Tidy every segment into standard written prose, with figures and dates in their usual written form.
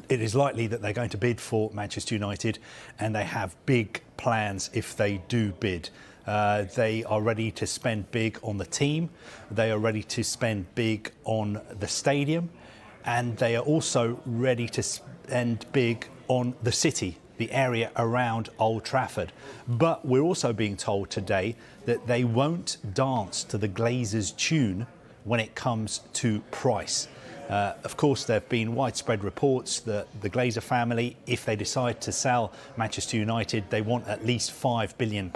it is likely that they're going to bid for Manchester United, and they have big plans if they do bid. They are ready to spend big on the team, they are ready to spend big on the stadium, and they are also ready to spend big on the city, the area around Old Trafford. But we're also being told today that they won't dance to the Glazers' tune when it comes to price. Of course, there have been widespread reports that the Glazer family, if they decide to sell Manchester United, they want at least £5 billion.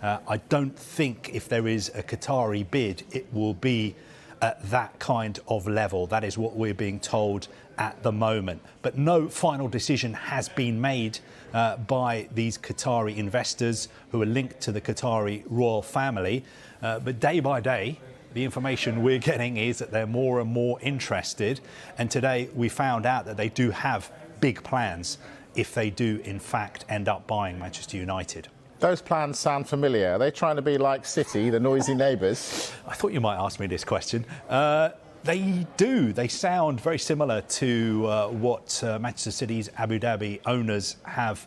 I don't think if there is a Qatari bid, it will be at that kind of level. That is what we're being told at the moment. But no final decision has been made by these Qatari investors who are linked to the Qatari royal family. But day by day, the information we're getting is that they're more and more interested. And today we found out that they do have big plans if they do, in fact, end up buying Manchester United. Those plans sound familiar. Are they trying to be like City, the noisy neighbours? I thought you might ask me this question. They do. They sound very similar to what Manchester City's Abu Dhabi owners have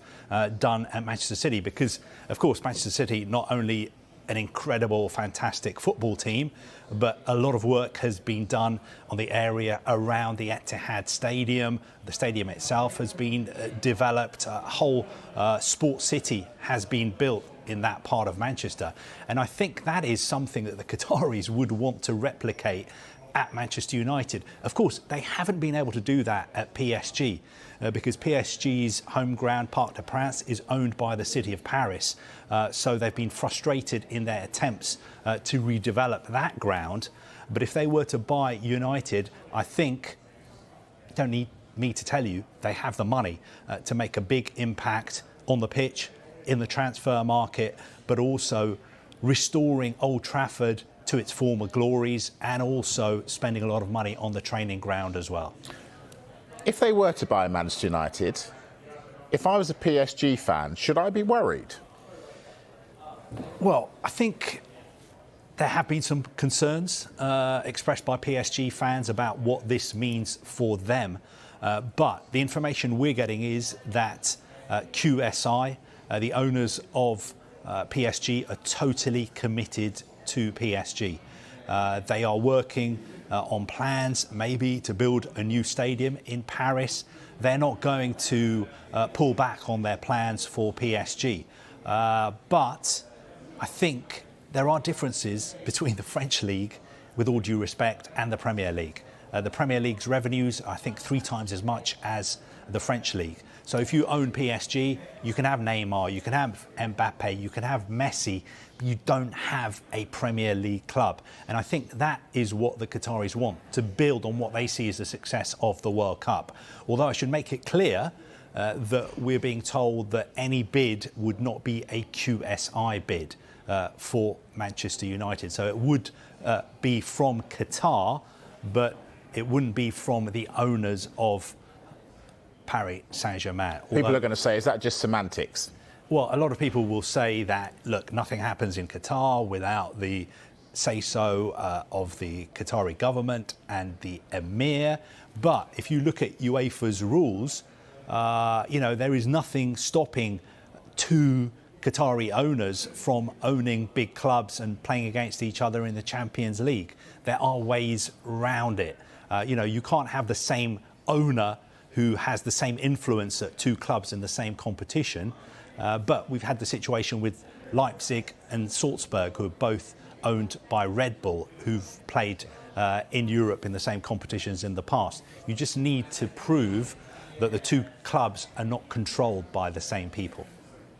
done at Manchester City, because, of course, Manchester City not only an incredible, fantastic football team, but a lot of work has been done on the area around the Etihad Stadium. The stadium itself has been developed. A whole sports city has been built in that part of Manchester. And I think that is something that the Qataris would want to replicate at Manchester United. Of course, they haven't been able to do that at PSG because PSG's home ground, Parc des Princes, is owned by the city of Paris. So they've been frustrated in their attempts to redevelop that ground. But if they were to buy United, I think, you don't need me to tell you, they have the money to make a big impact on the pitch, in the transfer market, but also restoring Old Trafford to its former glories, and also spending a lot of money on the training ground as well. If they were to buy Manchester United, if I was a PSG fan, should I be worried? Well, I think there have been some concerns expressed by PSG fans about what this means for them. But the information we're getting is that QSI, the owners of PSG, are totally committed to PSG. They are working on plans maybe to build a new stadium in Paris. They're not going to pull back on their plans for PSG. But I think there are differences between the French League, with all due respect, and the Premier League. The Premier League's revenues, I think, 3 times as much as the French League. So if you own PSG, you can have Neymar, you can have Mbappe, you can have Messi. You don't have a Premier League club. And I think that is what the Qataris want, to build on what they see as the success of the World Cup. Although I should make it clear that we're being told that any bid would not be a QSI bid for Manchester United. So it would be from Qatar, but it wouldn't be from the owners of Paris Saint-Germain. People are going to say, is that just semantics? Well, a lot of people will say that, look, nothing happens in Qatar without the say-so of the Qatari government and the Emir. But if you look at UEFA's rules, there is nothing stopping 2 Qatari owners from owning big clubs and playing against each other in the Champions League. There are ways around it. You can't have the same owner who has the same influence at 2 clubs in the same competition. But we've had the situation with Leipzig and Salzburg, who are both owned by Red Bull, who've played in Europe in the same competitions in the past. You just need to prove that the 2 clubs are not controlled by the same people.